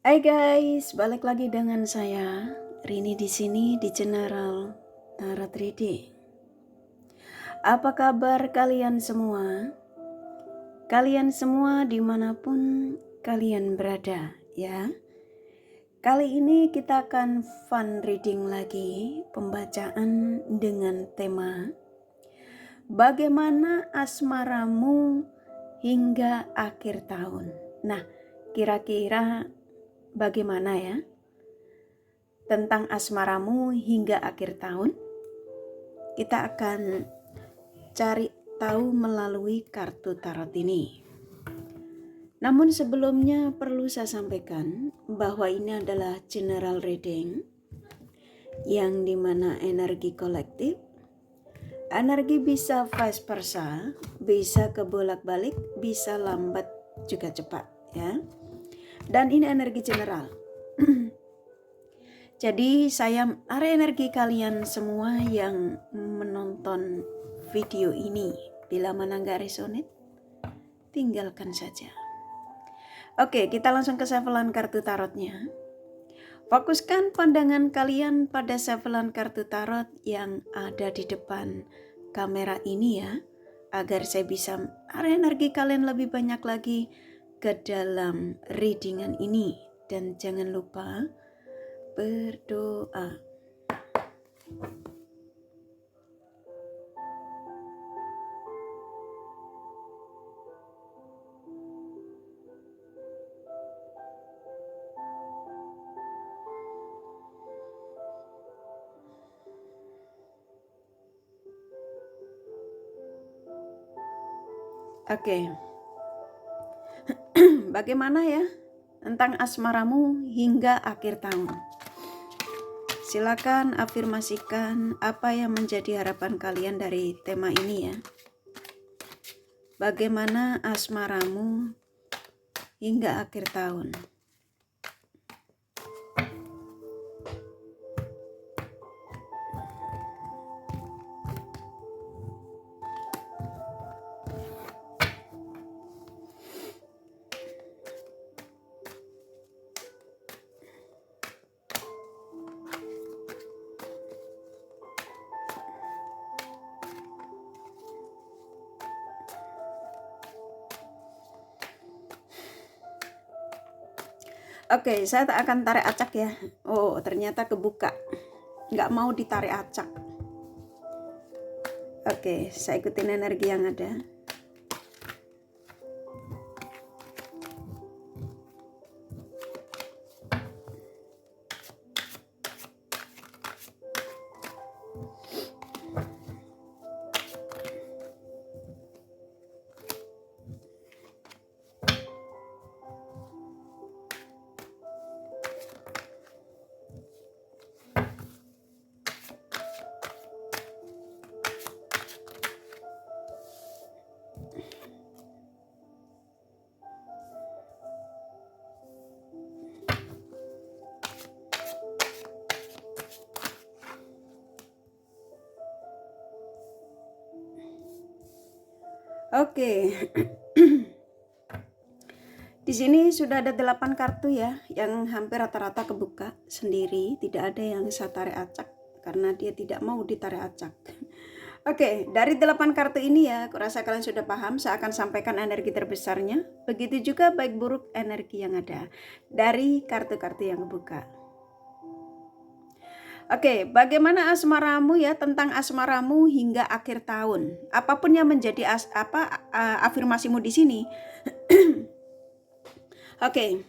Hai guys, balik lagi dengan saya Rini di sini di General Tarot Reading. Apa kabar kalian semua? Kalian semua dimanapun kalian berada ya. Kali ini kita akan fun reading lagi, pembacaan dengan tema bagaimana asmaramu hingga akhir tahun. Nah, kira-kira bagaimana ya tentang asmaramu hingga akhir tahun? Kita akan cari tahu melalui kartu tarot ini. Namun sebelumnya perlu saya sampaikan bahwa ini adalah general reading yang dimana energi kolektif, energi bisa vice versa, bisa kebolak-balik, bisa lambat juga cepat ya. Dan ini energi general. Jadi saya tarik energi kalian semua yang menonton video ini. Bila mana nggak resonate, tinggalkan saja. Oke, kita langsung ke shufflean kartu tarotnya. Fokuskan pandangan kalian pada shufflean kartu tarot yang ada di depan kamera ini ya, agar saya bisa tarik energi kalian lebih banyak lagi ke dalam readingan ini. Dan jangan lupa berdoa. Oke. Bagaimana ya tentang asmaramu hingga akhir tahun? Silakan afirmasikan apa yang menjadi harapan kalian dari tema ini ya. Bagaimana asmaramu hingga akhir tahun? Oke, saya tak akan tarik acak ya. Oh, ternyata kebuka. Nggak mau ditarik acak. Oke, saya ikutin energi yang ada. Oke. Di sini sudah ada 8 kartu ya, yang hampir rata-rata kebuka sendiri, tidak ada yang saya tarik acak karena dia tidak mau ditarik acak. Oke, dari 8 kartu ini ya, aku rasa kalian sudah paham, saya akan sampaikan energi terbesarnya. Begitu juga baik buruk energi yang ada dari kartu-kartu yang kebuka. Oke, bagaimana asmaramu ya, tentang asmaramu hingga akhir tahun. Apapun yang menjadi afirmasimu di sini. Oke.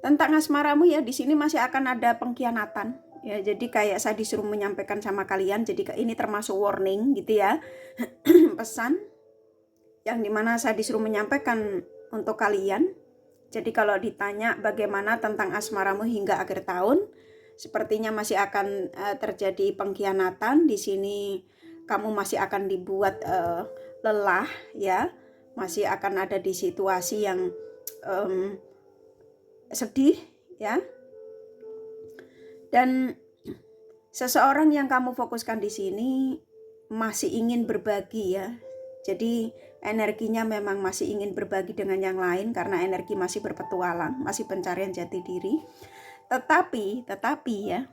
Tentang asmaramu ya, di sini masih akan ada pengkhianatan. Ya, jadi kayak saya disuruh menyampaikan sama kalian, jadi ini termasuk warning gitu ya. Pesan yang dimana saya disuruh menyampaikan untuk kalian. Jadi kalau ditanya bagaimana tentang asmaramu hingga akhir tahun, sepertinya masih akan terjadi pengkhianatan. Di sini kamu masih akan dibuat lelah ya, masih akan ada di situasi yang sedih ya. Dan seseorang yang kamu fokuskan di sini masih ingin berbagi ya. Jadi energinya memang masih ingin berbagi dengan yang lain karena energi masih berpetualang, masih pencarian jati diri. Tetapi ya,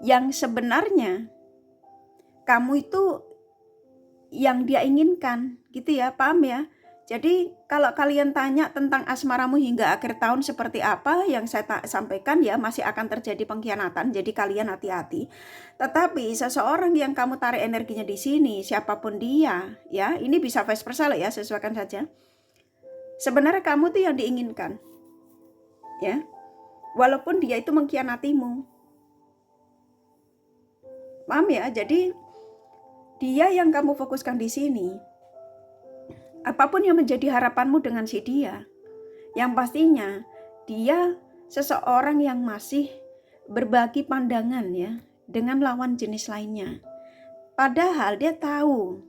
yang sebenarnya kamu itu yang dia inginkan, gitu ya, paham ya? Jadi kalau kalian tanya tentang asmaramu hingga akhir tahun seperti apa, yang saya sampaikan ya masih akan terjadi pengkhianatan, jadi kalian hati-hati. Tetapi seseorang yang kamu tarik energinya di sini, siapapun dia, ya ini bisa vice versa ya, sesuaikan saja. Sebenarnya kamu tuh yang diinginkan, ya, walaupun dia itu mengkhianatimu, paham ya? Jadi dia yang kamu fokuskan di sini. Apapun yang menjadi harapanmu dengan si dia, yang pastinya dia seseorang yang masih berbagi pandangan ya dengan lawan jenis lainnya. Padahal dia tahu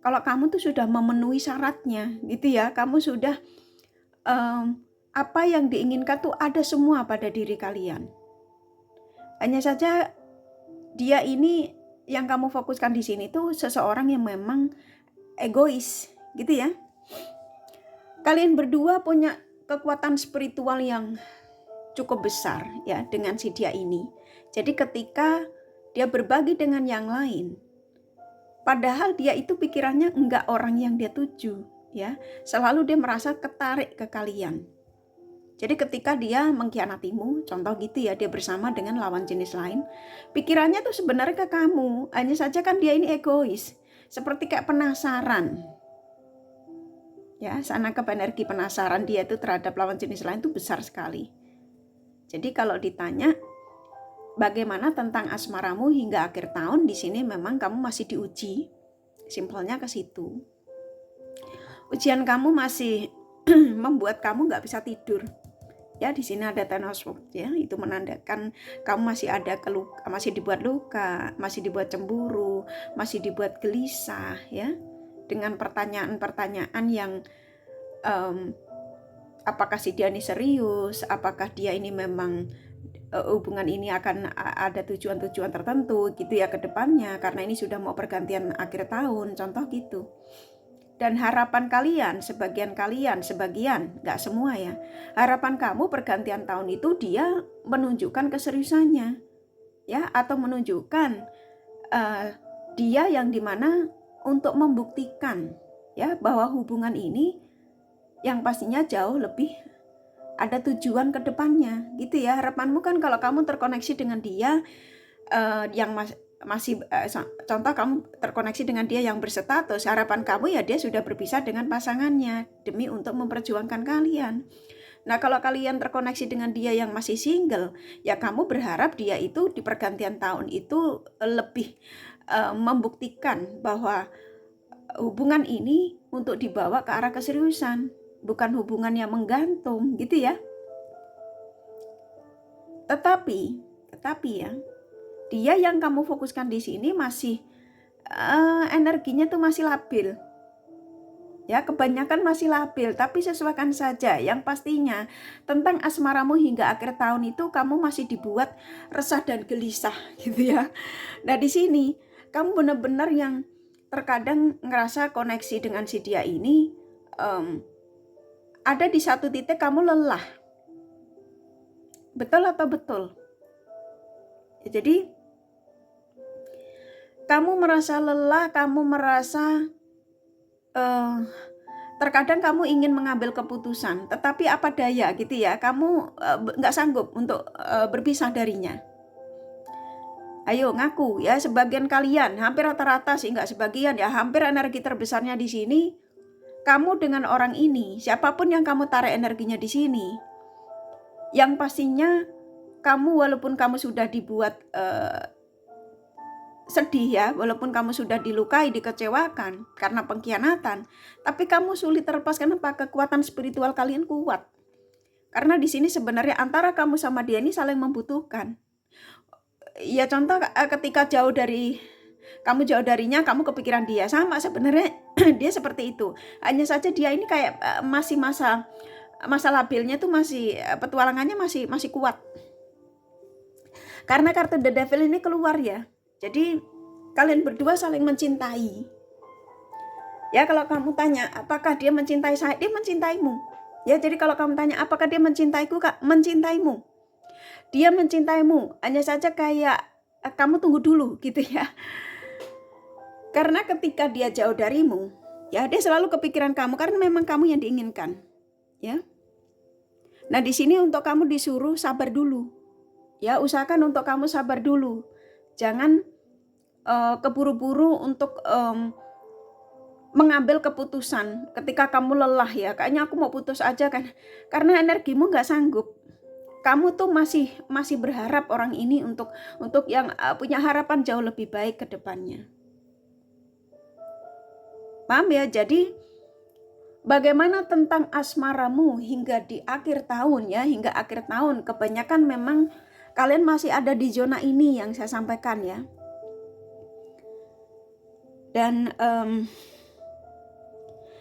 kalau kamu tuh sudah memenuhi syaratnya gitu ya. Kamu sudah apa yang diinginkan tuh ada semua pada diri kalian. Hanya saja dia ini yang kamu fokuskan di sini tuh seseorang yang memang egois gitu ya. Kalian berdua punya kekuatan spiritual yang cukup besar ya dengan si dia ini. Jadi ketika dia berbagi dengan yang lain, padahal dia itu pikirannya enggak orang yang dia tuju ya. Selalu dia merasa ketarik ke kalian. Jadi ketika dia mengkhianatimu, contoh gitu ya, dia bersama dengan lawan jenis lain, pikirannya tuh sebenarnya ke kamu. Hanya saja kan dia ini egois, seperti kayak penasaran. Ya, sanakep energi penasaran dia itu terhadap lawan jenis lain itu besar sekali. Jadi kalau ditanya bagaimana tentang asmaramu hingga akhir tahun, di sini memang kamu masih diuji. Simpelnya ke situ. Ujian kamu masih membuat kamu nggak bisa tidur. Ya, di sini ada Ten of Swords ya, itu menandakan kamu masih ada masih dibuat luka, masih dibuat cemburu, masih dibuat gelisah ya. Dengan pertanyaan-pertanyaan yang apakah si dia ini serius, apakah dia ini memang hubungan ini akan ada tujuan-tujuan tertentu gitu ya ke depannya, karena ini sudah mau pergantian akhir tahun, contoh gitu. Dan harapan kalian, sebagian, nggak semua ya, harapan kamu pergantian tahun itu dia menunjukkan keseriusannya ya, atau menunjukkan dia yang dimana untuk membuktikan ya bahwa hubungan ini yang pastinya jauh lebih ada tujuan ke depannya gitu ya. Harapanmu kan kalau kamu terkoneksi dengan dia yang masih contoh kamu terkoneksi dengan dia yang berstatus, harapan kamu ya dia sudah berpisah dengan pasangannya demi untuk memperjuangkan kalian. Nah kalau kalian terkoneksi dengan dia yang masih single, ya kamu berharap dia itu di pergantian tahun itu lebih membuktikan bahwa hubungan ini untuk dibawa ke arah keseriusan, bukan hubungan yang menggantung gitu ya. Tetapi ya, dia yang kamu fokuskan di sini masih energinya tuh masih labil. Ya, kebanyakan masih labil, tapi sesuaikan saja. Yang pastinya tentang asmaramu hingga akhir tahun itu kamu masih dibuat resah dan gelisah gitu ya. Nah, di sini kamu benar-benar yang terkadang ngerasa koneksi dengan si dia ini ada di satu titik kamu lelah. Betul atau betul? Ya, jadi kamu merasa lelah, kamu merasa terkadang kamu ingin mengambil keputusan, tetapi apa daya gitu ya, kamu nggak sanggup untuk berpisah darinya. Ayo ngaku ya, sebagian kalian, hampir rata-rata sih, nggak sebagian ya, hampir energi terbesarnya di sini kamu dengan orang ini, siapapun yang kamu tarik energinya di sini, yang pastinya kamu walaupun kamu sudah dibuat sedih ya, walaupun kamu sudah dilukai, dikecewakan karena pengkhianatan, tapi kamu sulit terlepas. Kenapa? Kekuatan spiritual kalian kuat. Karena di sini sebenarnya antara kamu sama dia ini saling membutuhkan. Ya contoh ketika kamu jauh darinya, kamu kepikiran dia, sama sebenarnya dia seperti itu. Hanya saja dia ini kayak masih masa labilnya tuh masih petualangannya masih kuat. Karena kartu The Devil ini keluar ya. Jadi kalian berdua saling mencintai. Ya, kalau kamu tanya apakah dia mencintai saya, dia mencintaimu. Ya, jadi kalau kamu tanya apakah dia mencintaiku, Kak, mencintaimu. Dia mencintaimu, hanya saja kayak kamu tunggu dulu gitu ya. Karena ketika dia jauh darimu, ya dia selalu kepikiran kamu karena memang kamu yang diinginkan, ya. Nah, di sini untuk kamu disuruh sabar dulu. Ya, usahakan untuk kamu sabar dulu. Jangan keburu-buru untuk mengambil keputusan ketika kamu lelah ya. Kayaknya aku mau putus aja kan. Karena energimu nggak sanggup. Kamu tuh masih berharap orang ini untuk yang punya harapan jauh lebih baik ke depannya. Paham ya? Jadi bagaimana tentang asmaramu hingga di akhir tahun ya, hingga akhir tahun kebanyakan memang kalian masih ada di zona ini yang saya sampaikan ya. Dan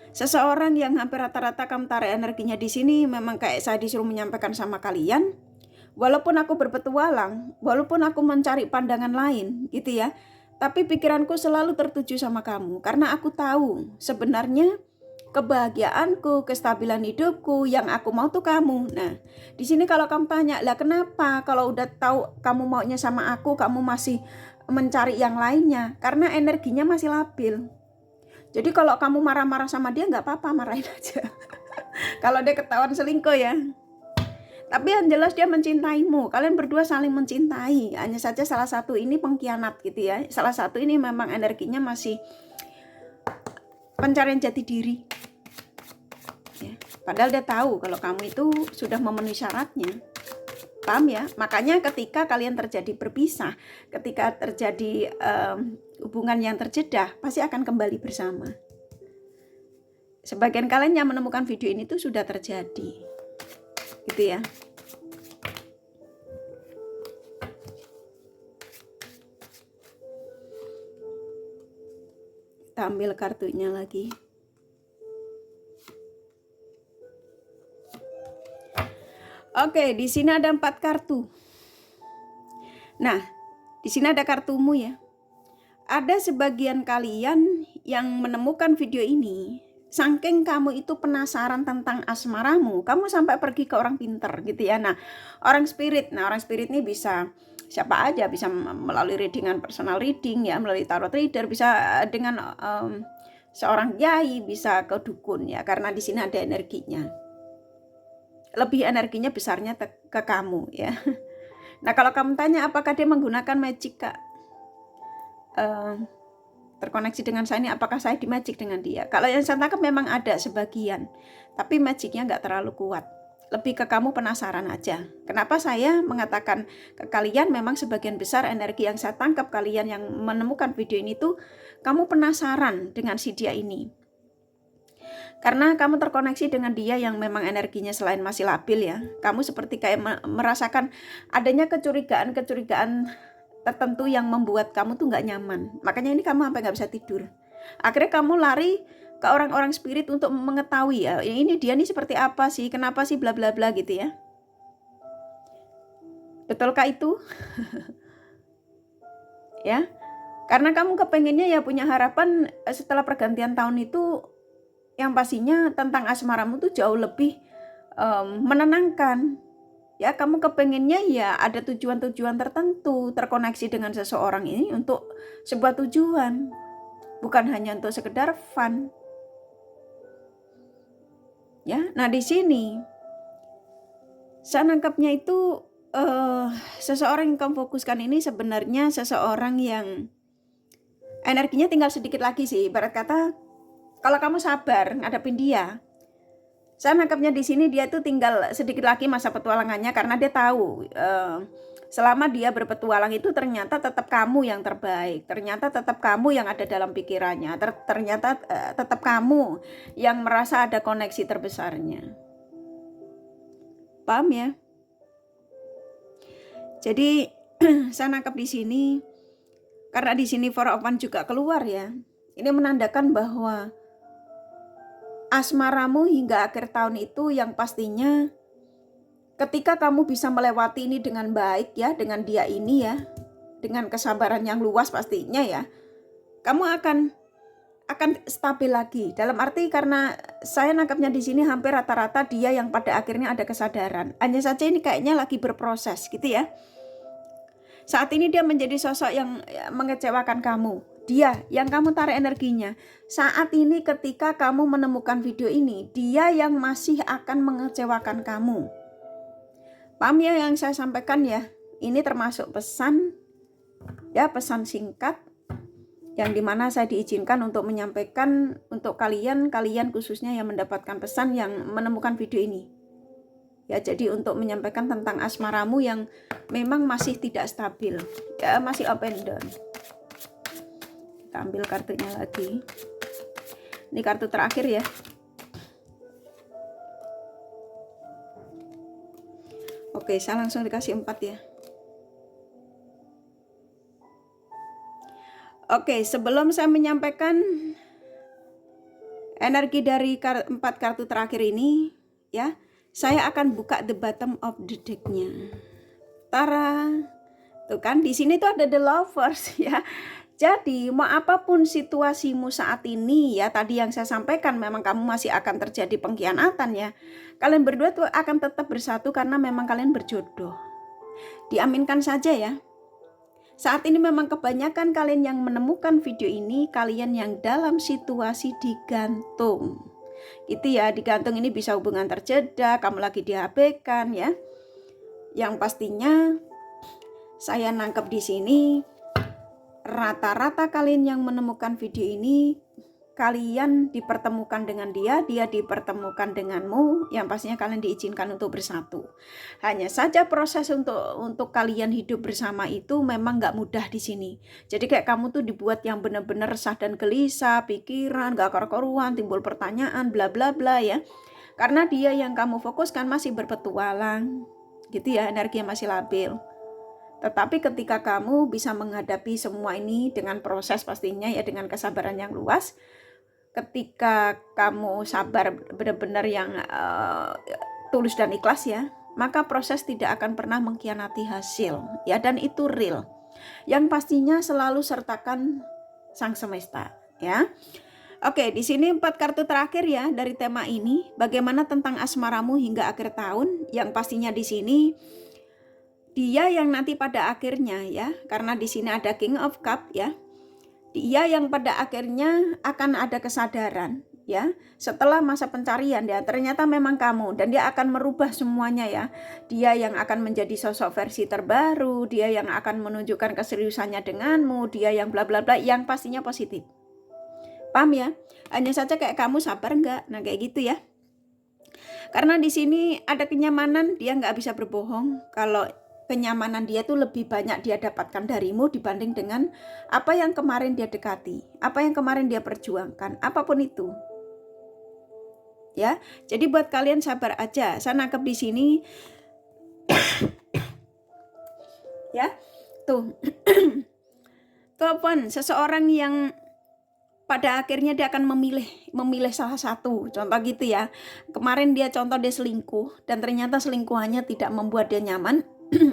seseorang yang hampir rata-rata kamu tarik energinya di sini memang kayak saya disuruh menyampaikan sama kalian, walaupun aku berpetualang, walaupun aku mencari pandangan lain gitu ya, tapi pikiranku selalu tertuju sama kamu karena aku tahu sebenarnya kebahagiaanku, kestabilan hidupku, yang aku mau tuh kamu. Nah, di sini kalau kamu tanya, lah kenapa kalau udah tahu kamu maunya sama aku, kamu masih mencari yang lainnya? Karena energinya masih labil. Jadi kalau kamu marah-marah sama dia nggak apa-apa, marahin aja. Kalau dia ketahuan selingkuh ya. Tapi yang jelas dia mencintaimu. Kalian berdua saling mencintai. Hanya saja salah satu ini pengkhianat gitu ya. Salah satu ini memang energinya masih pencarian jati diri. Ya. Padahal dia tahu kalau kamu itu sudah memenuhi syaratnya. Paham ya? Makanya ketika kalian terjadi berpisah, ketika terjadi hubungan yang terjedah, pasti akan kembali bersama. Sebagian kalian yang menemukan video ini tuh sudah terjadi. Gitu ya. Kita ambil kartunya lagi. Oke, di sini ada 4 kartu. Nah, di sini ada kartumu ya. Ada sebagian kalian yang menemukan video ini, saking kamu itu penasaran tentang asmaramu, kamu sampai pergi ke orang pinter gitu ya. Nah, orang spirit ini bisa siapa aja, bisa melalui readingan personal reading ya, melalui tarot reader, bisa dengan seorang kiai, bisa ke dukun ya, karena di sini ada energinya. Lebih energinya besarnya ke kamu ya. Nah, kalau kamu tanya apakah dia menggunakan magic, Kak? Terkoneksi dengan saya ini, apakah saya di magic dengan dia? Kalau yang saya tangkap memang ada sebagian, tapi magicnya nggak terlalu kuat. Lebih ke kamu penasaran aja. Kenapa saya mengatakan ke kalian memang sebagian besar energi yang saya tangkap kalian yang menemukan video ini tuh kamu penasaran dengan si dia ini. Karena kamu terkoneksi dengan dia yang memang energinya selain masih labil ya. Kamu seperti kayak merasakan adanya kecurigaan tertentu yang membuat kamu tuh nggak nyaman. Makanya ini kamu sampai nggak bisa tidur. Akhirnya kamu lari ke orang-orang spirit untuk mengetahui ya, ini dia nih seperti apa sih, kenapa sih bla bla bla gitu ya. Betulkah itu? Ya, karena kamu kepengennya ya punya harapan setelah pergantian tahun itu yang pastinya tentang asmaramu tuh jauh lebih menenangkan. Ya, kamu kepengennya ya ada tujuan-tujuan tertentu, terkoneksi dengan seseorang ini untuk sebuah tujuan, bukan hanya untuk sekedar fun. Ya, nah di sini saya nangkapnya itu seseorang yang kamu fokuskan ini sebenarnya seseorang yang energinya tinggal sedikit lagi sih. Ibarat kata kalau kamu sabar ngadepin dia, saya nangkapnya di sini dia tuh tinggal sedikit lagi masa petualangannya, karena dia tahu selama dia berpetualang itu ternyata tetap kamu yang terbaik, ternyata tetap kamu yang ada dalam pikirannya, ternyata tetap kamu yang merasa ada koneksi terbesarnya. Paham ya? Jadi saya nangkap di sini karena di sini Four of Wands juga keluar ya. Ini menandakan bahwa asmaramu hingga akhir tahun itu yang pastinya ketika kamu bisa melewati ini dengan baik ya, dengan dia ini ya, dengan kesabaran yang luas pastinya ya, kamu akan akan stabil lagi. Dalam arti karena saya nangkapnya di sini hampir rata-rata dia yang pada akhirnya ada kesadaran. Hanya saja ini kayaknya lagi berproses gitu ya. Saat ini dia menjadi sosok yang mengecewakan kamu. Dia yang kamu tarik energinya. Saat ini ketika kamu menemukan video ini, dia yang masih akan mengecewakan kamu. Paham ya yang saya sampaikan ya? Ini termasuk pesan ya, pesan singkat yang dimana saya diizinkan untuk menyampaikan untuk kalian khususnya yang mendapatkan pesan yang menemukan video ini. Ya, jadi untuk menyampaikan tentang asmaramu yang memang masih tidak stabil, ya masih up and down. Kita ambil kartunya lagi. Ini kartu terakhir ya. Oke, saya langsung dikasih 4 ya. Oke, sebelum saya menyampaikan energi dari 4 kartu terakhir ini, ya, saya akan buka the bottom of the deck-nya. Tara, tuh kan di sini tuh ada the lovers ya. Jadi mau apapun situasimu saat ini ya, tadi yang saya sampaikan memang kamu masih akan terjadi pengkhianatan ya. Kalian berdua tuh akan tetap bersatu karena memang kalian berjodoh. Diaminkan saja ya. Saat ini memang kebanyakan kalian yang menemukan video ini, kalian yang dalam situasi digantung. Gitu ya, digantung ini bisa hubungan terjeda, kamu lagi diabaikan ya. Yang pastinya saya nangkep di sini rata-rata kalian yang menemukan video ini, kalian dipertemukan dengan dia dipertemukan denganmu, yang pastinya kalian diizinkan untuk bersatu. Hanya saja proses untuk kalian hidup bersama itu memang nggak mudah di sini. Jadi kayak kamu tuh dibuat yang benar-benar resah dan gelisah, pikiran gak karu-karuan, timbul pertanyaan, bla bla bla ya. Karena dia yang kamu fokuskan masih berpetualang, gitu ya, energinya masih labil. Tetapi ketika kamu bisa menghadapi semua ini dengan proses pastinya ya, dengan kesabaran yang luas, ketika kamu sabar benar-benar yang tulus dan ikhlas ya, maka proses tidak akan pernah mengkhianati hasil ya, dan itu real. Yang pastinya selalu sertakan Sang Semesta ya. Oke, di sini 4 kartu terakhir ya dari tema ini, bagaimana tentang asmaramu hingga akhir tahun. Yang pastinya di sini dia yang nanti pada akhirnya ya, karena di sini ada King of Cup ya. Dia yang pada akhirnya akan ada kesadaran ya, setelah masa pencarian ya, ternyata memang kamu, dan dia akan merubah semuanya ya. Dia yang akan menjadi sosok versi terbaru, dia yang akan menunjukkan keseriusannya denganmu, dia yang bla bla bla, yang pastinya positif. Paham ya? Hanya saja kayak kamu sabar enggak? Nah kayak gitu ya. Karena di sini ada kenyamanan, dia nggak bisa berbohong kalau kenyamanan dia tuh lebih banyak dia dapatkan darimu dibanding dengan apa yang kemarin dia dekati, apa yang kemarin dia perjuangkan, apapun itu. Ya, jadi buat kalian sabar aja. Saya nangkep di sini. Ya, tuh. Tuh pun seseorang yang pada akhirnya dia akan memilih salah satu. Contoh gitu ya. Kemarin dia selingkuh dan ternyata selingkuhannya tidak membuat dia nyaman.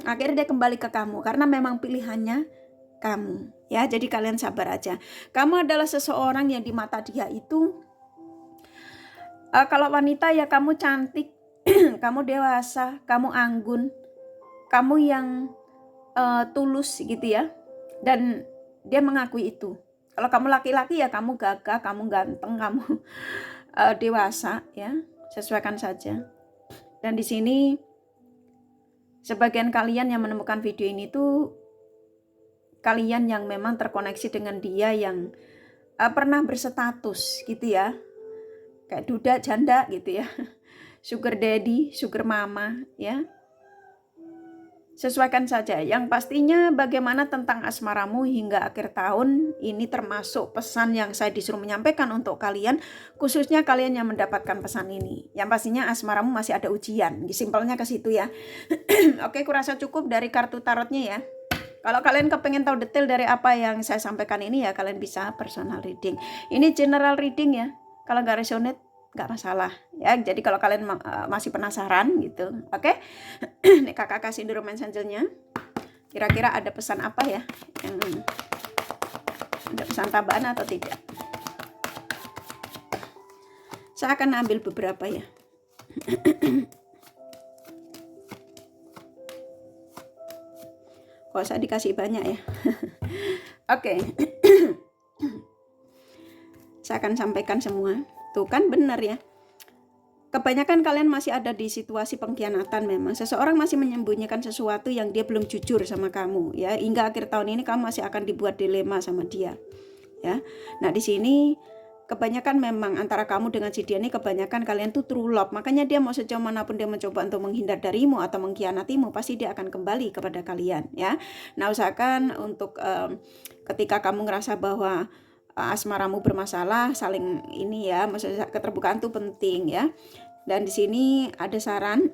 Akhirnya dia kembali ke kamu karena memang pilihannya kamu ya. Jadi kalian sabar aja. Kamu adalah seseorang yang di mata dia itu kalau wanita ya kamu cantik, kamu dewasa, kamu anggun, kamu yang tulus gitu ya, dan dia mengakui itu. Kalau kamu laki-laki ya kamu gagah, kamu ganteng, kamu dewasa ya, sesuaikan saja. Dan di sini sebagian kalian yang menemukan video ini tuh kalian yang memang terkoneksi dengan dia yang pernah berstatus gitu ya, kayak duda janda gitu ya, sugar daddy, sugar mama ya. Sesuaikan saja. Yang pastinya bagaimana tentang asmaramu hingga akhir tahun ini termasuk pesan yang saya disuruh menyampaikan untuk kalian, khususnya kalian yang mendapatkan pesan ini. Yang pastinya asmaramu masih ada ujian. Simpelnya ke situ ya. Oke, kurasa cukup dari kartu tarotnya ya. Kalau kalian kepengen tahu detail dari apa yang saya sampaikan ini ya, kalian bisa personal reading. Ini general reading ya. Kalau nggak resonate nggak masalah ya. Jadi kalau kalian masih penasaran gitu, oke. Nih kakak kasih dulu romance angelnya. Kira-kira ada pesan apa ya? Yang ada pesan tambahan atau tidak? Saya akan ambil beberapa ya. Kok saya dikasih banyak ya. Oke. Saya akan sampaikan semua. Tuh kan benar ya. Kebanyakan kalian masih ada di situasi pengkhianatan memang. Seseorang masih menyembunyikan sesuatu yang dia belum jujur sama kamu ya. Hingga akhir tahun ini kamu masih akan dibuat dilema sama dia. Ya. Nah, di sini kebanyakan memang antara kamu dengan si dia ini kebanyakan kalian tuh true love. Makanya dia mau sejauh manapun dia mencoba untuk menghindar darimu atau mengkhianatimu, pasti dia akan kembali kepada kalian ya. Nah, usahakan untuk ketika kamu ngerasa bahwa asmaramu bermasalah, saling ini ya, maksudnya keterbukaan tuh penting ya. Dan di sini ada saran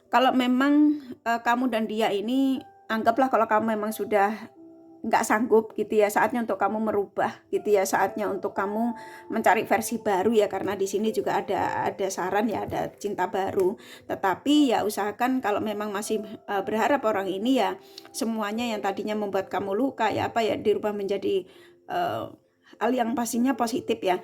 kalau memang kamu dan dia ini, anggaplah kalau kamu memang sudah nggak sanggup gitu ya, saatnya untuk kamu merubah gitu ya, saatnya untuk kamu mencari versi baru ya, karena di sini juga ada saran ya, ada cinta baru. Tetapi ya usahakan kalau memang masih berharap orang ini ya, semuanya yang tadinya membuat kamu luka ya apa ya dirubah menjadi hal yang pastinya positif ya.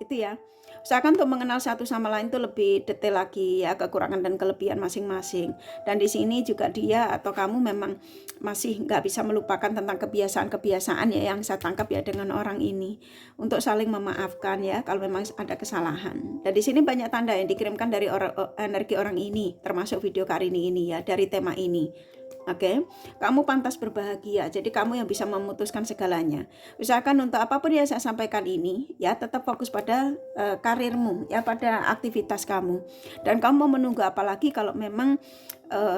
Gitu ya. Usahakan untuk mengenal satu sama lain itu lebih detail lagi ya, kekurangan dan kelebihan masing-masing. Dan di sini juga dia atau kamu memang masih nggak bisa melupakan tentang kebiasaan-kebiasaan ya yang saya tangkap ya dengan orang ini. Untuk saling memaafkan ya kalau memang ada kesalahan. Dan di sini banyak tanda yang dikirimkan dari energi orang ini, termasuk video Karini ini ya, dari tema ini. Oke, kamu pantas berbahagia. Jadi kamu yang bisa memutuskan segalanya. Usahakan untuk apapun yang saya sampaikan ini ya, tetap fokus pada karirmu ya, pada aktivitas kamu. Dan kamu mau menunggu apalagi kalau memang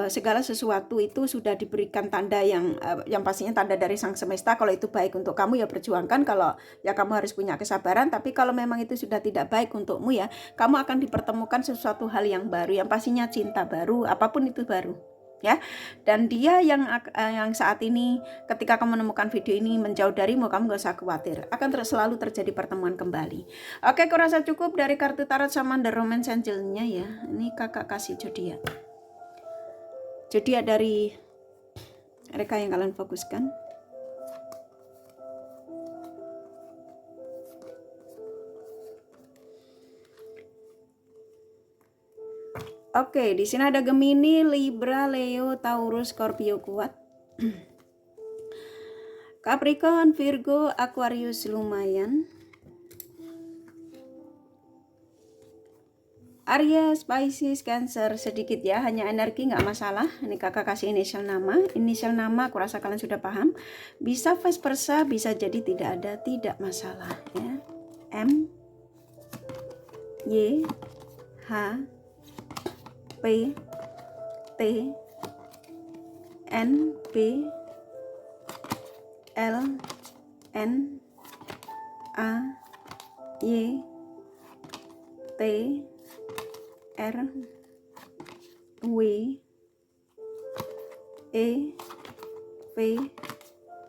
segala sesuatu itu sudah diberikan tanda yang pastinya tanda dari Sang Semesta. Kalau itu baik untuk kamu ya perjuangkan. Kalau ya kamu harus punya kesabaran. Tapi kalau memang itu sudah tidak baik untukmu ya, kamu akan dipertemukan sesuatu hal yang baru, yang pastinya cinta baru, apapun itu baru. Ya, dan dia yang saat ini ketika kamu menemukan video ini menjauh darimu, kamu gak usah khawatir, akan selalu terjadi pertemuan kembali. Oke, kurasa cukup dari kartu tarot sama The Romance Angel-nya ya. Ini kakak kasih zodiak dari mereka yang kalian fokuskan. Oke, di sini ada Gemini, Libra, Leo, Taurus, Scorpio kuat. Capricorn, Virgo, Aquarius lumayan. Aries, Pisces, Cancer sedikit ya, hanya energi nggak masalah. Ini kakak kasih inisial nama, aku rasa kalian sudah paham. Bisa vice versa, bisa jadi tidak ada, tidak masalah ya. M, Y, H, P, T, N, P, L, N, A, Y, T, R, W, E, V,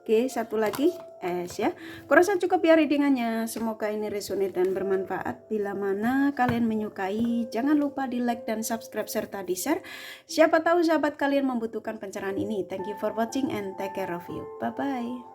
G, satu lagi S ya. Kurasa cukup ya readingannya. Semoga ini resonate dan bermanfaat. Bila mana kalian menyukai, jangan lupa di like dan subscribe serta di share. Siapa tahu sahabat kalian membutuhkan pencerahan ini. Thank you for watching and take care of you. Bye bye.